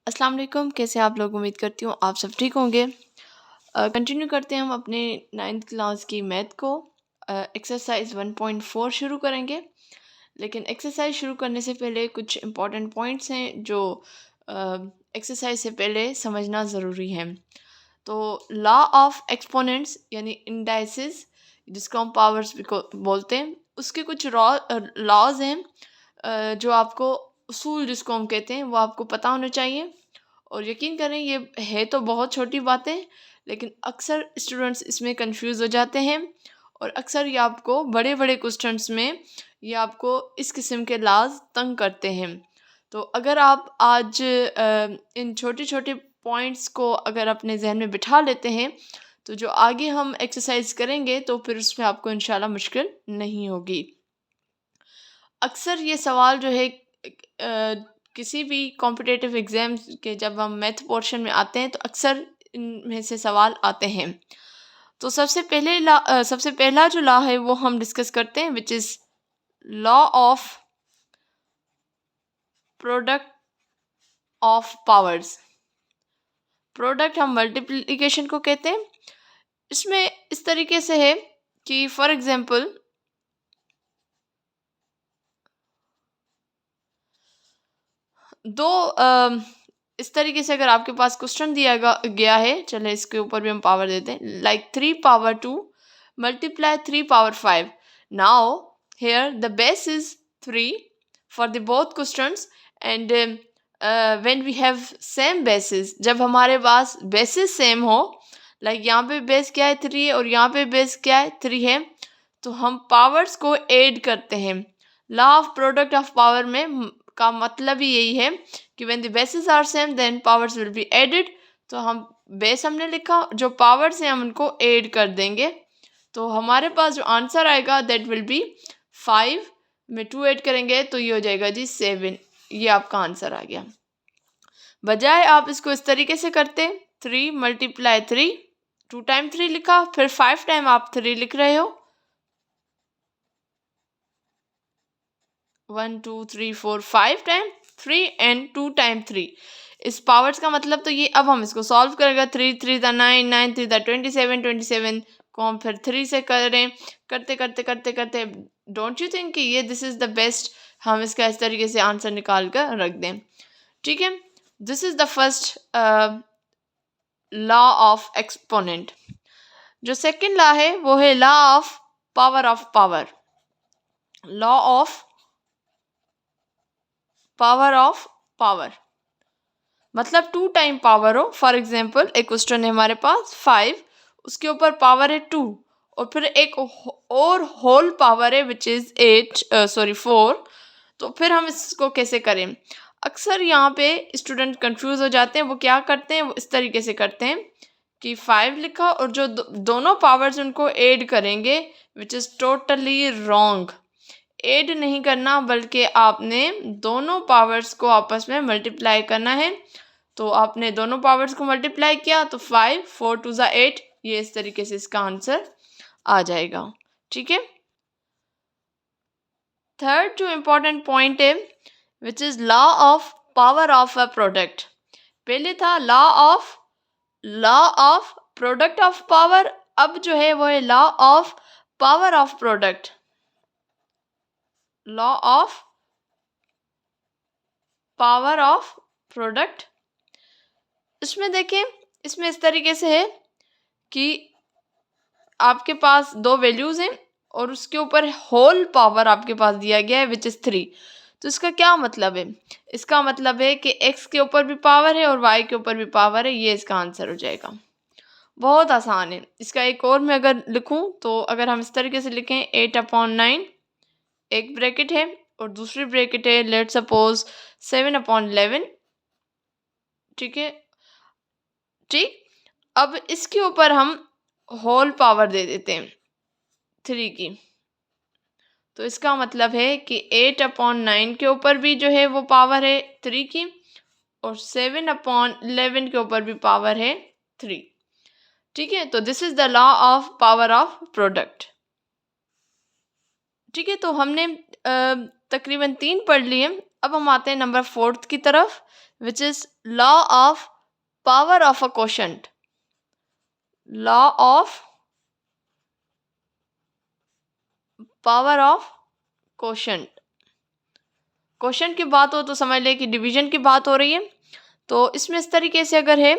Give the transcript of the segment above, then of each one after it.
अस्सलाम वालेकुम, कैसे आप लोग? उम्मीद करती हूँ आप सब ठीक होंगे। कंटिन्यू करते हैं हम अपने 9th क्लास की मैथ को। एक्सरसाइज 1.4 शुरू करेंगे, लेकिन एक्सरसाइज शुरू करने से पहले कुछ इम्पॉर्टेंट पॉइंट्स हैं जो एक्सरसाइज से पहले समझना ज़रूरी है। तो लॉ ऑफ एक्सपोनेंट्स यानी इंडाइसिस, जिसको हम पावर्स भी बोलते हैं, उसके कुछ लॉज हैं जो आपको उसूल जिसको हम कहते हैं वो आपको पता होना चाहिए। और यकीन करें ये है तो बहुत छोटी बातें, लेकिन अक्सर स्टूडेंट्स इसमें कंफ्यूज हो जाते हैं और अक्सर ये आपको बड़े बड़े क्वेश्चंस में ये आपको इस किस्म के लाज तंग करते हैं। तो अगर आप आज इन छोटे छोटे पॉइंट्स को अगर अपने जहन में बिठा लेते हैं तो जो आगे हम एक्सरसाइज करेंगे तो फिर उसमें आपको इंशाल्लाह मुश्किल नहीं होगी। अक्सर ये सवाल जो है किसी भी कॉम्पिटिटिव एग्ज़ाम के जब हम मैथ पोर्शन में आते हैं तो अक्सर इनमें से सवाल आते हैं। तो सबसे पहला जो लॉ है वो हम डिस्कस करते हैं, which is law of product of powers. Product हम मल्टीप्लिकेशन को कहते हैं। इसमें इस तरीके से है कि फॉर एग्जांपल दो इस तरीके से अगर आपके पास क्वेश्चन दिया गया है, चले इसके ऊपर भी हम पावर देते हैं, like 3 power 2 multiply 3 power 5। Now here the base is 3 for the both questions and when we have same basis, जब हमारे पास बेसिस सेम हो, लाइक यहाँ पे बेस क्या है 3 है और यहाँ पे बेस क्या है 3 है, तो हम पावर्स को ऐड करते हैं। Law of product of power में का मतलब ही यही है कि when the basis are same then powers will be added. तो हम बेस हमने लिखा, जो पावर्स हैं हम उनको ऐड कर देंगे, तो हमारे पास जो आंसर आएगा दैट विल बी 5 में 2 ऐड करेंगे तो ये हो जाएगा जी 7। ये आपका आंसर आ गया। बजाय आप इसको इस तरीके से करते 3 मल्टीप्लाई 3, 2 टाइम 3 लिखा, फिर 5 टाइम आप 3 लिख रहे हो, 1 2 3 4 5 टाइम 3 एंड 2 टाइम 3। इस पावर्स का मतलब तो ये, अब हम इसको सॉल्व करेंगे। 3 3 द 9, 9 3 द 27, 27 को हम फिर 3 से करें, करते करते करते करते डोंट यू थिंक कि ये दिस इज द बेस्ट, हम इसका इस तरीके से आंसर निकाल कर रख दें। ठीक है, this is the first law of exponent. जो सेकंड लॉ है वो है law of power of power. Law of power of power मतलब 2 टाइम पावर हो। फॉर एग्जाम्पल एक क्वेश्चन है हमारे पास 5, उसके ऊपर पावर है 2 और फिर एक और होल पावर है विच इज 4। तो फिर हम इसको कैसे करें? अक्सर यहाँ पे स्टूडेंट कंफ्यूज हो जाते हैं। वो क्या करते हैं, वो इस तरीके से करते हैं कि 5 लिखा और जो दोनों पावर्स उनको ऐड करेंगे, which is totally wrong. Add नहीं करना, बल्कि आपने दोनों पावर्स को आपस में मल्टीप्लाई करना है। तो आपने दोनों पावर्स को मल्टीप्लाई किया तो 5 4 2 ज़ा 8, ये इस तरीके से इसका आंसर आ जाएगा। ठीक है, थर्ड जो इम्पोर्टेंट पॉइंट है which is law of power of a product. पहले था law of product of power, अब जो है वो है law of power of product. Law of power of product, इसमें देखिए, इसमें इस तरीके से है कि आपके पास दो वैल्यूज़ हैं और उसके ऊपर होल पावर आपके पास दिया गया है विच इज़ 3। तो इसका क्या मतलब है? इसका मतलब है कि x के ऊपर भी पावर है और y के ऊपर भी पावर है। ये इसका आंसर हो जाएगा। बहुत आसान है। इसका एक और मैं अगर लिखूं तो अगर हम इस तरीके से लिखें 8/9, एक ब्रैकेट है और दूसरी ब्रैकेट है लेट सपोज 7/11। ठीक है, ठीक, अब इसके ऊपर हम होल पावर दे देते हैं 3 की। तो इसका मतलब है कि 8/9 के ऊपर भी जो है वो पावर है 3 की और 7/11 के ऊपर भी पावर है 3। ठीक है, तो this is the law of power of product. ठीक है, तो हमने तकरीबन 3 पढ़ लिए। अब हम आते हैं नंबर 4 की तरफ, which is law of power of a quotient. Law of power of quotient. Quotient की बात हो तो समझ लें कि डिवीजन की बात हो रही है। तो इसमें इस तरीके से अगर है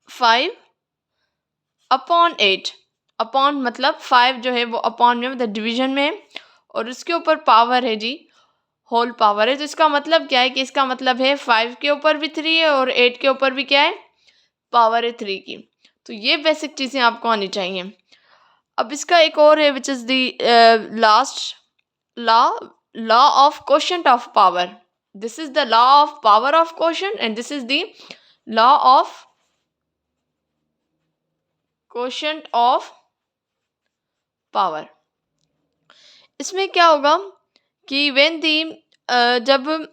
5/8, अपॉन मतलब 5 जो है वो अपॉन में मतलब डिवीजन में है, और उसके ऊपर पावर है जी, होल पावर है। तो इसका मतलब क्या है कि इसका मतलब है 5 के ऊपर भी 3 है और 8 के ऊपर भी क्या है, पावर है 3 की। तो ये बेसिक चीज़ें आपको आनी चाहिए। अब इसका एक और है which is the last law, law of quotient of power. This is the law of power of quotient and this is the law of quotient of power. इसमें क्या होगा कि व्हेन दी जब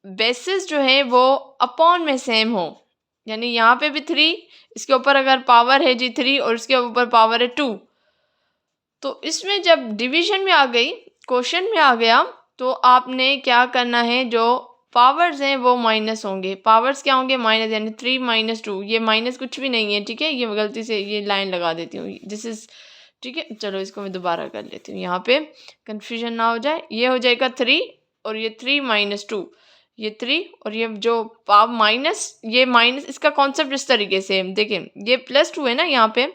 बेसिस जो है वो अपॉन में same हो, यानी यहाँ पे भी 3, इसके ऊपर अगर पावर है जी 3 और इसके ऊपर पावर है 2, तो इसमें जब डिवीजन में आ गई, क्वोशंट में आ गया, तो आपने क्या करना है, जो पावर्स हैं वो माइनस होंगे। पावर्स क्या होंगे, माइनस, यानी 3 - 2। ये माइनस कुछ भी नहीं है, ठीक है, ये गलती से ये लाइन लगा देती हूँ, दिस इज, ठीक है। चलो इसको मैं दोबारा कर लेती हूँ, यहाँ पे कंफ्यूजन ना हो जाए। ये हो जाएगा 3 और ये 3 - 2, ये 3 और ये जो पावर माइनस, ये माइनस, इसका कॉन्सेप्ट इस तरीके से देखिए, ये +2 है ना, यहाँ पे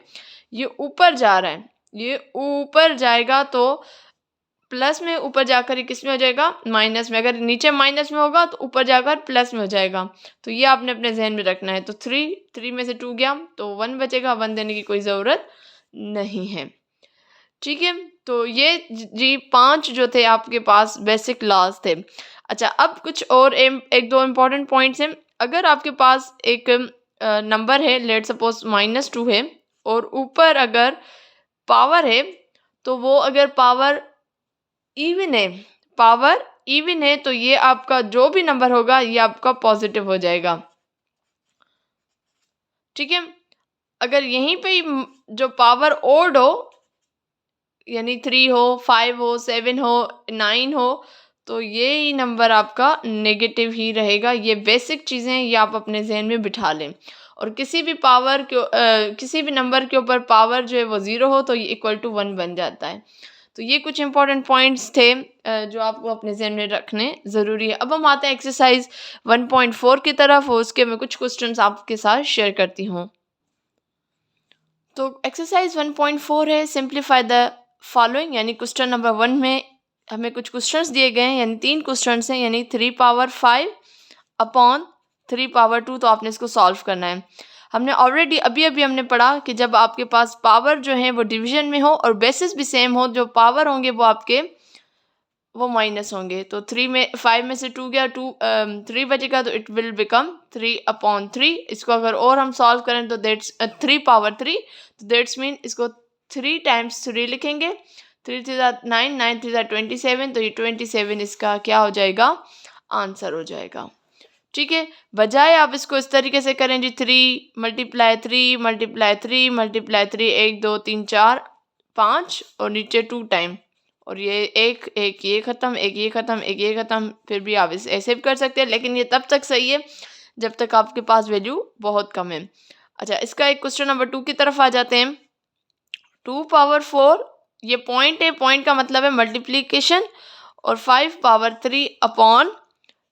ये ऊपर जा रहा है, ये ऊपर जाएगा तो प्लस में ऊपर जाकर ये किस में हो जाएगा, माइनस में। अगर नीचे माइनस में होगा तो ऊपर जाकर प्लस में हो जाएगा। तो ये आपने अपने जहन में रखना है। तो 3 में से 2 गया तो 1 बचेगा, 1 देने की कोई ज़रूरत नहीं है, ठीक है। तो ये जी 5 जो थे आपके पास बेसिक लॉज थे। अच्छा, अब कुछ और एक दो इम्पॉर्टेंट पॉइंट्स हैं। अगर आपके पास एक नंबर है, लेट सपोज -2 है, और ऊपर अगर पावर है, तो वो अगर पावर इवन है, पावर इवन है, तो ये आपका जो भी नंबर होगा ये आपका पॉजिटिव हो जाएगा, ठीक है। अगर यहीं पे ही जो पावर ओड हो, यानी 3 हो, 5 हो, 7 हो, 9 हो, तो ये ही नंबर आपका नेगेटिव ही रहेगा। ये बेसिक चीज़ें ये आप अपने जहन में बिठा लें। और किसी भी पावर के किसी भी नंबर के ऊपर पावर जो है वो 0 हो तो ये = 1 बन जाता है। तो ये कुछ इंपॉर्टेंट पॉइंट्स थे जो आपको अपने जहन में रखने ज़रूरी है। अब हम आते हैं एक्सरसाइज 1.4 की तरफ, और उसके मैं कुछ क्वेश्चंस आपके साथ शेयर करती हूँ। तो एक्सरसाइज 1.4 है, सिंप्लीफाई द फॉलोइंग, यानी क्वेश्चन नंबर 1 में हमें कुछ क्वेश्चंस दिए गए हैं, यानी 3 क्वेश्चंस हैं, यानी 3/5 अपॉन 3/2। तो आपने इसको सॉल्व करना है। हमने ऑलरेडी अभी हमने पढ़ा कि जब आपके पास पावर जो है वो डिवीजन में हो और बेसिस भी सेम हो, जो पावर होंगे वो आपके वो माइनस होंगे। तो 5 में से 2 गया, 3 बचेगा, तो इट विल बिकम 3/3। इसको अगर और हम सॉल्व करें तो दैट्स 3/3, तो दैट्स मीन इसको 3 × 3 लिखेंगे। 3 3 9, 9 3 27, तो ये 27 इसका क्या हो जाएगा, आंसर हो जाएगा, ठीक है। बजाय आप इसको इस तरीके से करें जी, 3 × 3 × 3 × 3, 1 2 3 4 5 और नीचे 2 टाइम, और ये एक ये ख़त्म, एक ये ख़त्म, एक ये ख़त्म। फिर भी आप इसे ऐसे भी कर सकते हैं, लेकिन ये तब तक सही है जब तक आपके पास वैल्यू बहुत कम है। अच्छा, इसका एक क्वेश्चन नंबर 2 की तरफ आ जाते हैं। 2/4 ये पॉइंट है, पॉइंट का मतलब है मल्टीप्लीकेशन, और 5/3 अपॉन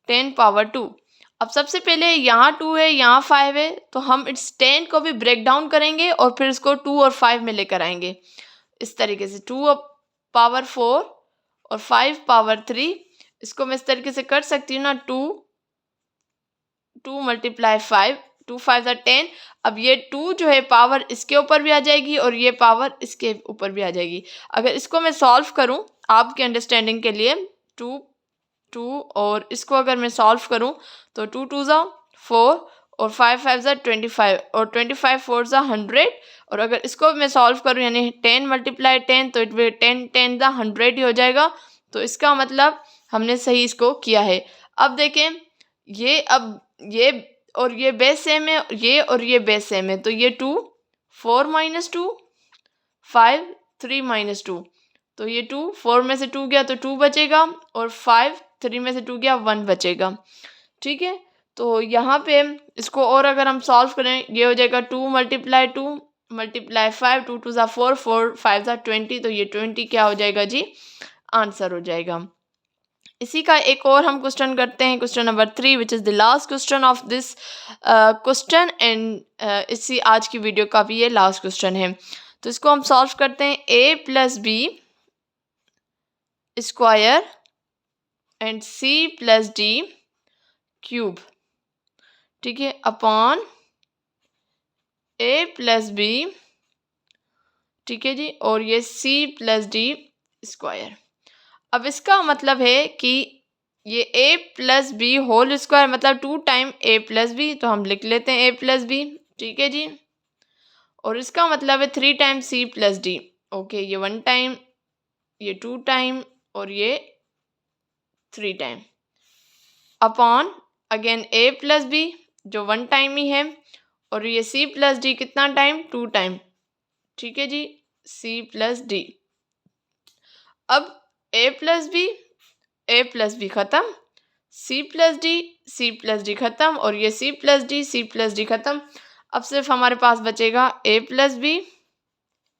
10/2। अब सबसे पहले यहाँ 2 है, यहाँ 5 है, तो हम इस 10 को भी ब्रेक डाउन करेंगे और फिर इसको 2 और 5 में लेकर आएंगे। इस तरीके से 2/4 और 5/3, इसको मैं इस तरीके से कर सकती हूँ ना, 2 × 5, 2 5 10। अब ये 2 जो है पावर इसके ऊपर भी आ जाएगी और ये पावर इसके ऊपर भी आ जाएगी। अगर इसको मैं सॉल्व करूँ आपके अंडरस्टैंडिंग के लिए, 2 और इसको अगर मैं सॉल्व करूँ तो 2 2 4 और 5 5 25 और 25 4 100। और अगर इसको मैं सॉल्व करूँ यानी 10 × 10, तो इट विल 10 10 100 ही हो जाएगा। तो इसका मतलब हमने सही इसको किया है। अब देखें, ये अब ये और ये बेस सेम है, ये और ये बेस सेम है, तो ये 2 4 - 2 5 3 - 2, तो ये 2, 4 में से 2 गया तो 2 बचेगा, और 5, 3 में से 2 गया 1 बचेगा। ठीक है, तो यहाँ पे इसको और अगर हम सॉल्व करें, ये हो जाएगा 2 मल्टीप्लाई 2 मल्टीप्लाई 5, 2 2 4, 4 5 20, तो ये 20 क्या हो जाएगा जी, आंसर हो जाएगा। इसी का एक और हम क्वेश्चन करते हैं, question number 3, which is the last question of this question, and इसी आज की वीडियो का भी ये लास्ट क्वेश्चन है। तो इसको हम सॉल्व करते हैं। a plus b square and c plus d cube, ठीक है, अपॉन a प्लस बी, ठीक है जी, और ये c प्लस डी स्क्वायर। अब इसका मतलब है कि ये a plus b whole square मतलब 2 टाइम a प्लस बी, तो हम लिख लेते हैं a प्लस बी, ठीक है जी, और इसका मतलब है 3 time c plus d. Okay, ये 1 टाइम, ये 2 टाइम, और ये 3 time, upon again a plus b जो 1 टाइम ही है, और ये c प्लस डी कितना टाइम, 2 टाइम, ठीक है जी, c प्लस डी। अब a प्लस बी खत्म, c प्लस डी खत्म, और ये c प्लस डी खत्म। अब सिर्फ हमारे पास बचेगा a प्लस बी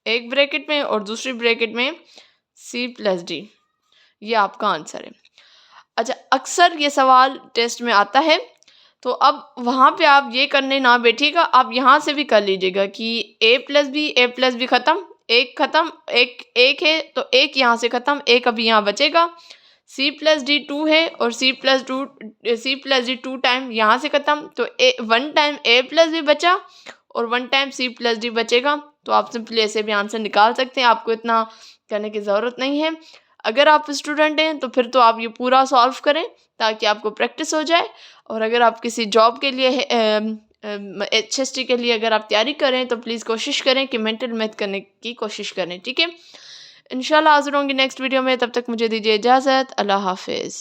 एक ब्रैकेट में और दूसरी ब्रैकेट में c प्लस डी। ये आपका आंसर है। अच्छा, अक्सर ये सवाल टेस्ट में आता है, तो अब वहाँ पे आप ये करने ना बैठिएगा, आप यहाँ से भी कर लीजिएगा कि a प्लस बी खत्म, एक है तो एक यहाँ से खत्म, एक अभी यहाँ बचेगा। c प्लस डी 2 है और c प्लस डी 2 टाइम यहाँ से खत्म, तो 1 टाइम a प्लस बी बचा और 1 टाइम c प्लस डी बचेगा। तो आप सिंपली ऐसे भी आंसर निकाल सकते हैं, आपको इतना करने की ज़रूरत नहीं है। अगर आप स्टूडेंट हैं तो फिर तो आप ये पूरा सॉल्व करें ताकि आपको प्रैक्टिस हो जाए, और अगर आप किसी जॉब के लिए HST के लिए अगर आप तैयारी करें तो प्लीज़ कोशिश करें कि मेंटल मैथ करने की कोशिश करें, ठीक है। इंशाल्लाह हाज़िर होंगी नेक्स्ट वीडियो में, तब तक मुझे दीजिए इजाज़त। अल्लाह हाफिज़।